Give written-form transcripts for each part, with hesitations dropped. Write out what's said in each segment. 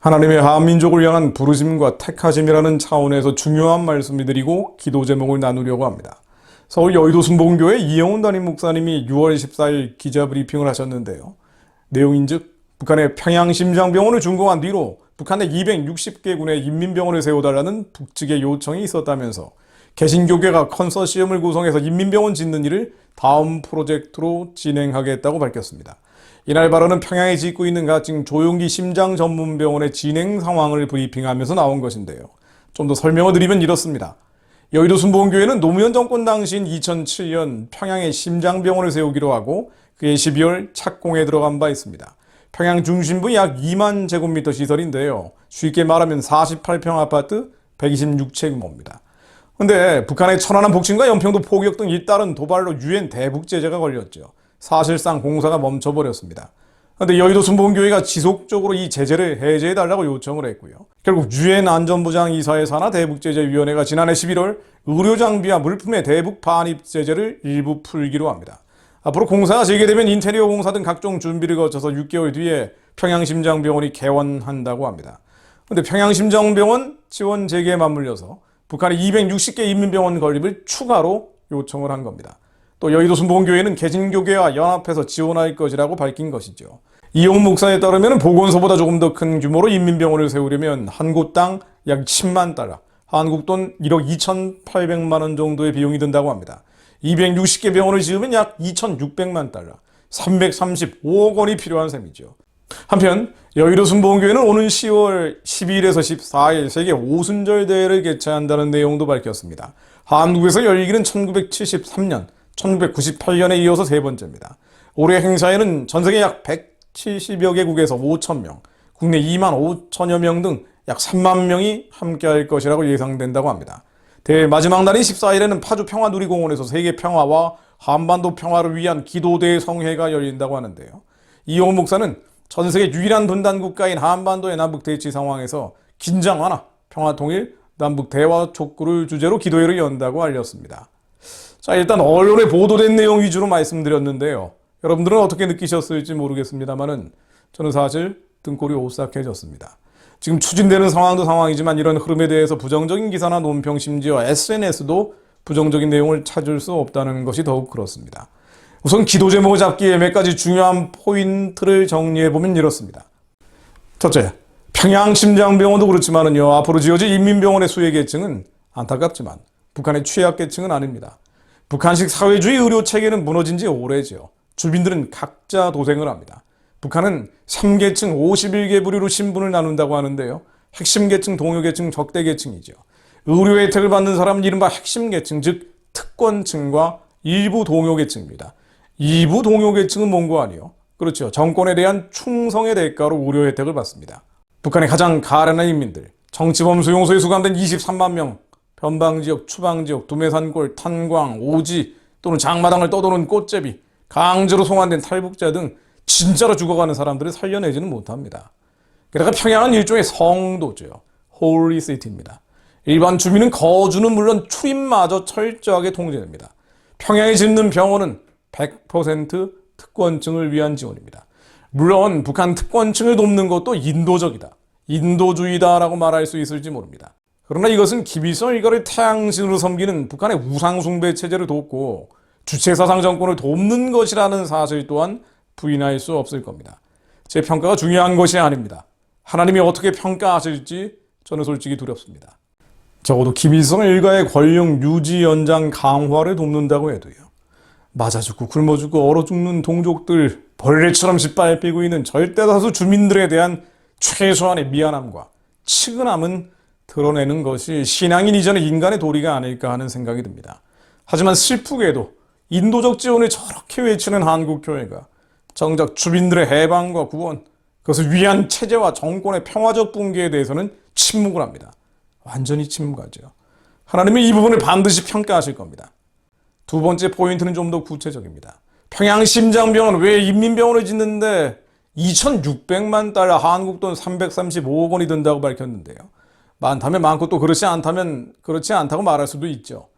하나님의 한민족을 향한 부르심과 택하심이라는 차원에서 중요한 말씀을 드리고 기도 제목을 나누려고 합니다. 서울 여의도 순복음교회 이영훈 담임 목사님이 6월 14일 기자 브리핑을 하셨는데요. 내용인즉 북한의 평양심장병원을 준공한 뒤로 북한 내 260개군의 인민병원을 세워달라는 북측의 요청이 있었다면서 개신교계가 컨소시엄을 구성해서 인민병원 짓는 일을 다음 프로젝트로 진행하겠다고 밝혔습니다. 이날 발언은 평양에 짓고 있는 가칭 조용기 심장전문병원의 진행 상황을 브리핑하면서 나온 것인데요. 좀 더 설명을 드리면 이렇습니다. 여의도 순복음교회는 노무현 정권 당시인 2007년 평양에 심장병원을 세우기로 하고 그해 12월 착공에 들어간 바 있습니다. 평양 중심부 약 2만 제곱미터 시설인데요. 쉽게 말하면 48평 아파트 126채 규모입니다. 근데 북한의 천안함 복침과 연평도 포격 등 잇따른 도발로 유엔 대북 제재가 걸렸죠. 사실상 공사가 멈춰버렸습니다. 그런데 여의도 순복음교회가 지속적으로 이 제재를 해제해달라고 요청을 했고요. 결국 유엔 안전보장 이사회 산하 대북제재위원회가 지난해 11월 의료장비와 물품의 대북 반입 제재를 일부 풀기로 합니다. 앞으로 공사가 재개되면 인테리어 공사 등 각종 준비를 거쳐서 6개월 뒤에 평양심장병원이 개원한다고 합니다. 그런데 평양심장병원 지원 재개에 맞물려서 북한이 260개 인민병원 건립을 추가로 요청을 한 겁니다. 또 여의도 순복음교회는 개신교계와 연합해서 지원할 것이라고 밝힌 것이죠. 이용훈 목사에 따르면 보건소보다 조금 더 큰 규모로 인민병원을 세우려면 한 곳당 약 10만 달러, 한국 돈 1억 2,800만 원 정도의 비용이 든다고 합니다. 260개 병원을 지으면 약 2,600만 달러, 335억 원이 필요한 셈이죠. 한편 여의도 순복음교회는 오는 10월 12일에서 14일 세계 오순절 대회를 개최한다는 내용도 밝혔습니다. 한국에서 열리기는 1973년, 1998년에 이어서 세 번째입니다. 올해 행사에는 전세계 약 170여 개국에서 5,000명, 국내 2만 5천여 명 등 약 3만 명이 함께할 것이라고 예상된다고 합니다. 대회 마지막 날인 14일에는 파주 평화누리공원에서 세계 평화와 한반도 평화를 위한 기도대회 성회가 열린다고 하는데요. 이용훈 목사는 전 세계 유일한 분단 국가인 한반도의 남북 대치 상황에서 긴장 완화, 평화 통일, 남북 대화 촉구를 주제로 기도회를 연다고 알렸습니다. 자, 일단 언론에 보도된 내용 위주로 말씀드렸는데요. 여러분들은 어떻게 느끼셨을지 모르겠습니다만은 저는 사실 등골이 오싹해졌습니다. 지금 추진되는 상황도 상황이지만 이런 흐름에 대해서 부정적인 기사나 논평, 심지어 SNS도 부정적인 내용을 찾을 수 없다는 것이 더욱 그렇습니다. 우선 기도 제목을 잡기에 몇 가지 중요한 포인트를 정리해보면 이렇습니다. 첫째, 평양심장병원도 그렇지만은요, 앞으로 지어질 인민병원의 수혜 계층은 안타깝지만 북한의 취약계층은 아닙니다. 북한식 사회주의 의료체계는 무너진 지 오래죠. 주민들은 각자 도생을 합니다. 북한은 3계층 51개 부류로 신분을 나눈다고 하는데요. 핵심 계층, 동요 계층, 적대 계층이죠. 의료 혜택을 받는 사람은 이른바 핵심 계층, 즉 특권층과 일부 동요 계층입니다. 일부 동요 계층은 뭔고 아니요? 그렇죠. 정권에 대한 충성의 대가로 의료 혜택을 받습니다. 북한의 가장 가련한 인민들, 정치범 수용소에 수감된 23만 명, 변방지역, 추방지역, 두메산골, 탄광, 오지 또는 장마당을 떠도는 꽃제비, 강제로 송환된 탈북자 등 진짜로 죽어가는 사람들을 살려내지는 못합니다. 게다가 평양은 일종의 성도죠. 홀리 시티입니다. 일반 주민은 거주는 물론 출입마저 철저하게 통제됩니다. 평양에 짓는 병원은 100% 특권층을 위한 지원입니다. 물론 북한 특권층을 돕는 것도 인도적이다, 인도주의다라고 말할 수 있을지 모릅니다. 그러나 이것은 김일성 일가를 태양신으로 섬기는 북한의 우상숭배 체제를 돕고 주체사상 정권을 돕는 것이라는 사실 또한 부인할 수 없을 겁니다. 제 평가가 중요한 것이 아닙니다. 하나님이 어떻게 평가하실지 저는 솔직히 두렵습니다. 적어도 김일성 일가의 권력 유지 연장 강화를 돕는다고 해도요, 맞아 죽고 굶어 죽고 얼어 죽는 동족들 벌레처럼 짓밟히고 있는 절대다수 주민들에 대한 최소한의 미안함과 측은함은 드러내는 것이 신앙인 이전의 인간의 도리가 아닐까 하는 생각이 듭니다. 하지만 슬프게도 인도적 지원을 저렇게 외치는 한국교회가 정작 주민들의 해방과 구원, 그것을 위한 체제와 정권의 평화적 붕괴에 대해서는 침묵을 합니다. 완전히 침묵하죠. 하나님은 이 부분을 반드시 평가하실 겁니다. 두 번째 포인트는 좀 더 구체적입니다. 평양심장병원 왜 인민병원을 짓는데 2,600만 달러, 한국 돈 335억 원이 든다고 밝혔는데요. 많다면 많고 또 그렇지 않다면 그렇지 않다고 말할 수도 있죠.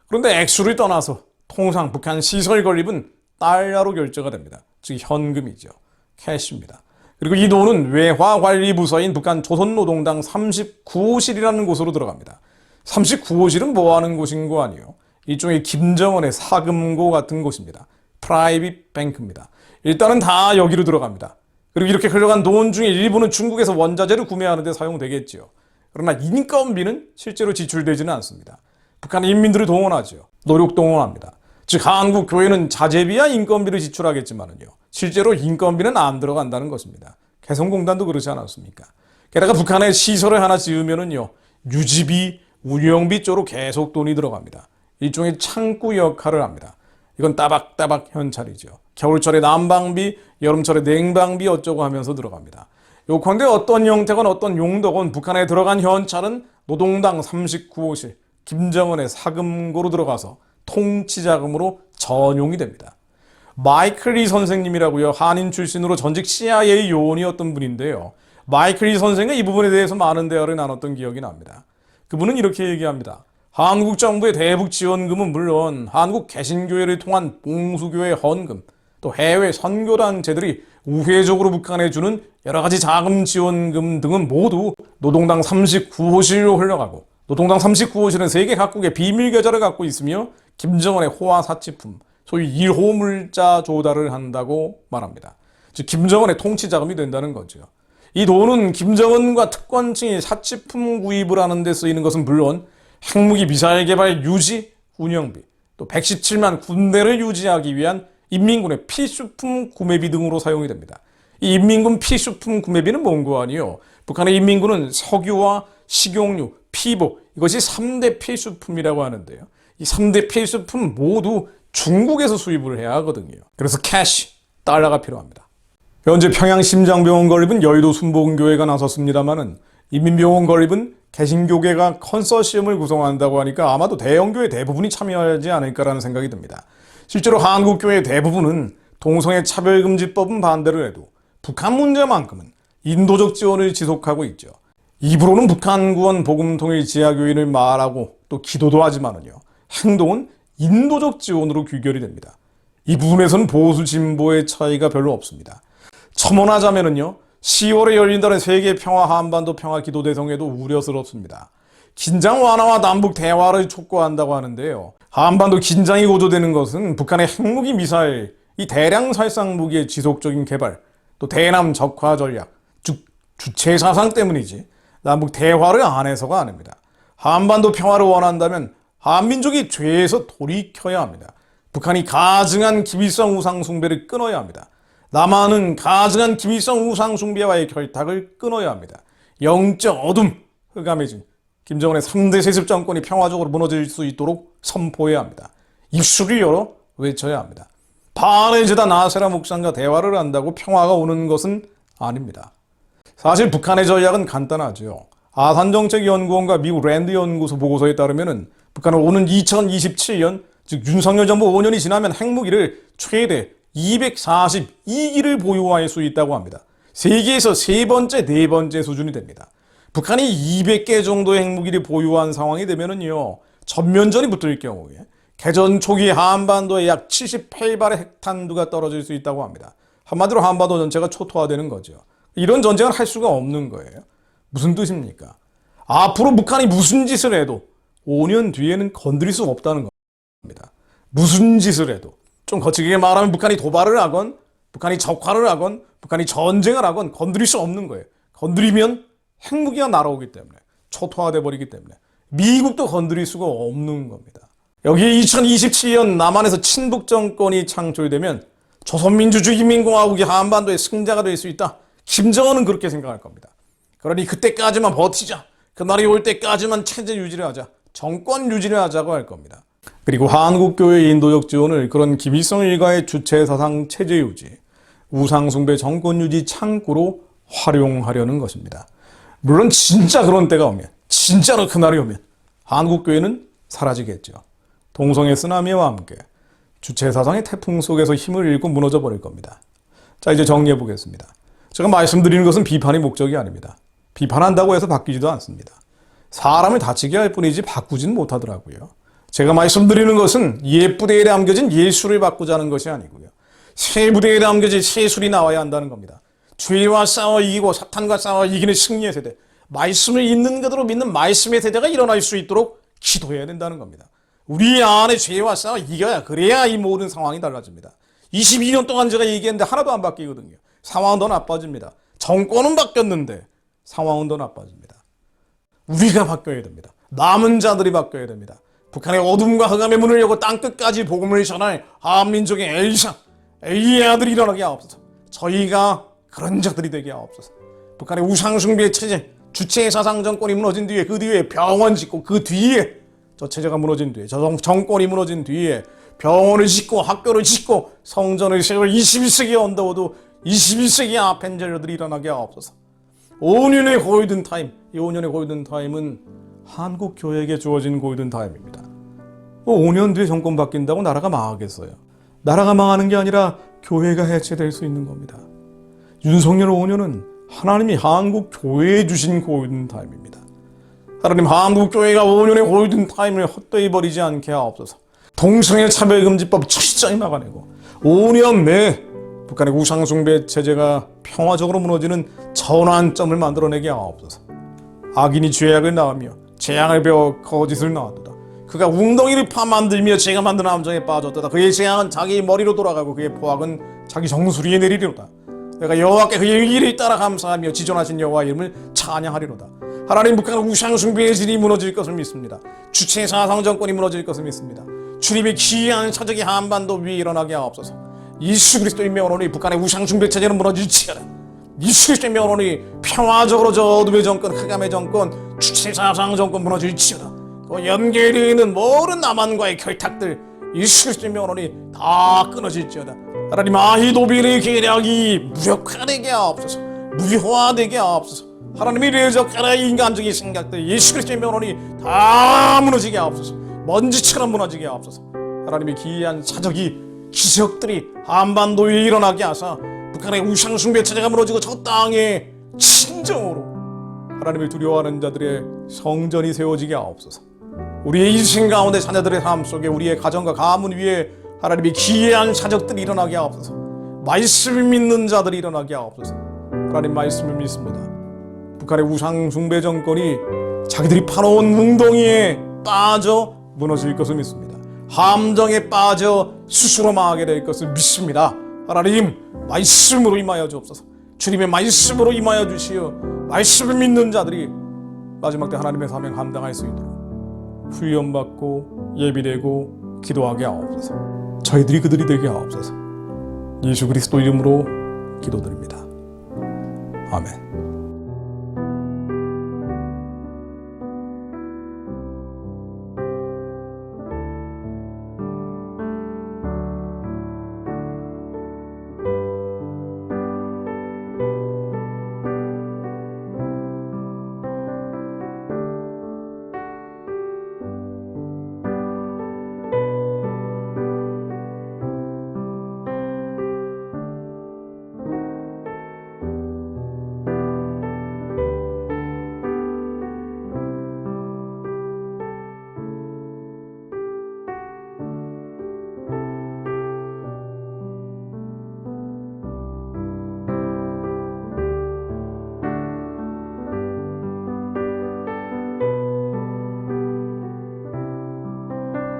그런데 액수를 떠나서 통상 북한 시설 건립은 달러로 결제가 됩니다. 즉 현금이죠. 캐시입니다. 그리고 이 노는 외화관리부서인 북한 조선노동당 39호실이라는 곳으로 들어갑니다. 39호실은 뭐 하는 곳인 거 아니에요? 일종의 김정은의 사금고 같은 곳입니다. 프라이빗 뱅크입니다. 일단은 다 여기로 들어갑니다. 그리고 이렇게 흘러간 돈 중에 일부는 중국에서 원자재를 구매하는 데 사용되겠지요. 그러나 인건비는 실제로 지출되지는 않습니다. 북한은 인민들을 동원하죠. 노력 동원합니다. 즉 한국 교회는 자재비와 인건비를 지출하겠지만은요. 실제로 인건비는 안 들어간다는 것입니다. 개성공단도 그렇지 않았습니까? 게다가 북한에 시설을 하나 지으면은요. 유지비, 운영비 쪽으로 계속 돈이 들어갑니다. 일종의 창구 역할을 합니다. 이건 따박따박 현찰이죠. 겨울철에 난방비, 여름철에 냉방비 어쩌고 하면서 들어갑니다. 요컨대 어떤 형태건 어떤 용도건 북한에 들어간 현찰은 노동당 39호실, 김정은의 사금고로 들어가서 통치자금으로 전용이 됩니다. 마이클 리 선생님이라고요. 한인 출신으로 전직 CIA 요원이었던 분인데요. 마이클 리 선생은 이 부분에 대해서 많은 대화를 나눴던 기억이 납니다. 그분은 이렇게 얘기합니다. 한국 정부의 대북 지원금은 물론 한국 개신교회를 통한 봉수교회 헌금, 또 해외 선교단체들이 우회적으로 북한에 주는 여러 가지 자금 지원금 등은 모두 노동당 39호실로 흘러가고, 노동당 39호실은 세계 각국의 비밀 계좌를 갖고 있으며 김정은의 호화 사치품, 소위 1호 물자 조달을 한다고 말합니다. 즉 김정은의 통치 자금이 된다는 거죠. 이 돈은 김정은과 특권층이 사치품 구입을 하는 데 쓰이는 것은 물론 핵무기 미사일 개발 유지, 운영비, 또 117만 군대를 유지하기 위한 인민군의 필수품 구매비 등으로 사용이 됩니다. 이 인민군 필수품 구매비는 뭔고 아니요? 북한의 인민군은 석유와 식용유, 피복, 이것이 3대 필수품이라고 하는데요. 이 3대 필수품 모두 중국에서 수입을 해야 하거든요. 그래서 캐시, 달러가 필요합니다. 현재 평양 심장병원 건립은 여의도 순복음교회가 나섰습니다만은 인민병원 건립은 개신교계가 컨소시엄을 구성한다고 하니까 아마도 대형교회 대부분이 참여하지 않을까라는 생각이 듭니다. 실제로 한국교회 대부분은 동성애 차별금지법은 반대를 해도 북한 문제만큼은 인도적 지원을 지속하고 있죠. 입으로는 북한 구원 복음통일 지하교인을 말하고 또 기도도 하지만은요. 행동은 인도적 지원으로 귀결이 됩니다. 이 부분에서는 보수 진보의 차이가 별로 없습니다. 첨언하자면은요. 10월에 열린다는 세계 평화 한반도 평화 기도 대성회도 우려스럽습니다. 긴장 완화와 남북 대화를 촉구한다고 하는데요. 한반도 긴장이 고조되는 것은 북한의 핵무기 미사일, 이 대량 살상 무기의 지속적인 개발, 또 대남 적화 전략, 즉 주체 사상 때문이지 남북 대화를 안 해서가 아닙니다. 한반도 평화를 원한다면 한민족이 죄에서 돌이켜야 합니다. 북한이 가증한 김일성 우상 숭배를 끊어야 합니다. 남한은 가증한 김일성 우상 숭배와의 결탁을 끊어야 합니다. 영적 어둠, 흑암해진 김정은의 3대 세습 정권이 평화적으로 무너질 수 있도록 선포해야 합니다. 입술을 열어 외쳐야 합니다. 바레제다 나세라 목사님과 대화를 한다고 평화가 오는 것은 아닙니다. 사실 북한의 전략은 간단하죠. 아산정책연구원과 미국 랜드 연구소 보고서에 따르면 북한은 오는 2027년, 즉 윤석열 정부 5년이 지나면 핵무기를 최대 242기를 보유할 수 있다고 합니다. 세계에서 세 번째, 네 번째 수준이 됩니다. 북한이 200개 정도의 핵무기를 보유한 상황이 되면은요, 전면전이 붙을 경우에 개전 초기 한반도에 약 78발의 핵탄두가 떨어질 수 있다고 합니다. 한마디로 한반도 전체가 초토화되는 거죠. 이런 전쟁을 할 수가 없는 거예요. 무슨 뜻입니까? 앞으로 북한이 무슨 짓을 해도 5년 뒤에는 건드릴 수 없다는 겁니다. 무슨 짓을 해도. 좀 거칠게 말하면 북한이 도발을 하건, 북한이 적화를 하건, 북한이 전쟁을 하건 건드릴 수 없는 거예요. 건드리면 핵무기가 날아오기 때문에, 초토화돼 버리기 때문에 미국도 건드릴 수가 없는 겁니다. 여기에 2027년 남한에서 친북 정권이 창출되면 조선민주주의인민공화국이 한반도의 승자가 될 수 있다. 김정은은 그렇게 생각할 겁니다. 그러니 그때까지만 버티자. 그날이 올 때까지만 체제 유지를 하자. 정권 유지를 하자고 할 겁니다. 그리고 한국교회의 인도적 지원을 그런 김일성 일가의 주체 사상 체제 유지, 우상숭배 정권 유지 창구로 활용하려는 것입니다. 물론 진짜 그런 때가 오면, 진짜로 그날이 오면 한국교회는 사라지겠죠. 동성애 쓰나미와 함께 주체 사상의 태풍 속에서 힘을 잃고 무너져 버릴 겁니다. 자, 이제 정리해 보겠습니다. 제가 말씀드리는 것은 비판의 목적이 아닙니다. 비판한다고 해서 바뀌지도 않습니다. 사람을 다치게 할 뿐이지 바꾸진 못하더라고요. 제가 말씀드리는 것은 예부대에 담겨진 예술을 바꾸자는 것이 아니고요. 새 부대에 담겨진 새술이 나와야 한다는 겁니다. 죄와 싸워 이기고 사탄과 싸워 이기는 승리의 세대, 말씀을 있는 그대로 믿는 말씀의 세대가 일어날 수 있도록 기도해야 된다는 겁니다. 우리 안에 죄와 싸워 이겨야, 그래야 이 모든 상황이 달라집니다. 22년 동안 제가 얘기했는데 하나도 안 바뀌거든요. 상황은 더 나빠집니다. 정권은 바뀌었는데 상황은 더 나빠집니다. 우리가 바뀌어야 됩니다. 남은 자들이 바뀌어야 됩니다. 북한의 어둠과 흑암의 문을 열고 땅끝까지 복음을 전할 한민족의 엘리사, 엘리의 아들이 일어나게 하옵소서. 저희가 그런 자들이 되게 하옵소서. 북한의 우상숭배의 체제, 주체 사상 정권이 무너진 뒤에, 그 뒤에 병원 짓고, 그 뒤에 저 체제가 무너진 뒤에, 저 정권이 무너진 뒤에 병원을 짓고 학교를 짓고 성전을 세울 21세기에 언더워도 21세기 아펜젤러들이 일어나게 하옵소서. 5년의 골든타임, 이 5년의 골든타임은 한국 교회에게 주어진 골든타임입니다. 5년 뒤에 정권 바뀐다고 나라가 망하겠어요? 나라가 망하는 게 아니라 교회가 해체될 수 있는 겁니다. 윤석열 5년은 하나님이 한국 교회에 주신 골든타임입니다. 하나님, 한국 교회가 5년의 골든타임을 헛되이 버리지 않게 하옵소서. 동성애 차별금지법 철저히 막아내고 5년 내에 북한의 우상숭배 체제가 평화적으로 무너지는 전환점을 만들어내게 하옵소서. 악인이 죄악을 낳으며 재앙을 배워 거짓을 낳았도다. 그가 웅덩이를 파만들며 죄가 만든 함정에 빠졌도다. 그의 재앙은 자기 머리로 돌아가고 그의 포악은 자기 정수리에 내리리로다. 내가 여호와께 그의 일을 따라 감사하며 지존하신 여호와의 이름을 찬양하리로다. 하나님, 북한은 우상숭배의 질이 무너질 것을 믿습니다. 주체 사상 정권이 무너질 것을 믿습니다. 주님의 기이한 사적이 한반도 위에 일어나게 하옵소서. 예수 그리스도의 명으로니 북한의 우상숭배 체제는 무너질지어다. 예수 그리스도의 명으로니 평화적으로 저 어둠의 정권, 흑암의 정권, 주체 사상 정권 무너질지어다. 그 연결되어 있는 모든 남한과의 결탁들 예수 그리스도의 명으로니 다 끊어질지어다. 하나님, 아히도빌의 계략이 무력화되게 하옵소서. 무효화되게 하옵소서. 하나님의 뇌적하나의 인간적인 생각들 예수 그리스도의 명으로니 다 무너지게 하옵소서. 먼지처럼 무너지게 하옵소서. 하나님의 기이한 사적이, 기적들이 한반도에 일어나게 하사 북한의 우상숭배 체제가 무너지고 저 땅에 진정으로 하나님을 두려워하는 자들의 성전이 세워지게 하옵소서. 우리의 인생 가운데 자녀들의 삶 속에, 우리의 가정과 가문 위에 하나님의 기이한 사적들이 일어나게 하옵소서. 말씀을 믿는 자들이 일어나게 하옵소서. 하나님, 말씀을 믿습니다. 북한의 우상숭배 정권이 자기들이 파놓은 웅덩이에 빠져 무너질 것을 믿습니다. 함정에 빠져 스스로 망하게 될 것을 믿습니다. 하나님, 말씀으로 임하여 주옵소서. 주님의 말씀으로 임하여 주시어 말씀을 믿는 자들이 마지막 때 하나님의 사명 감당할 수 있도록 훈련받고 예비되고 기도하게 하옵소서. 저희들이 그들이 되게 하옵소서. 예수 그리스도 이름으로 기도드립니다. 아멘.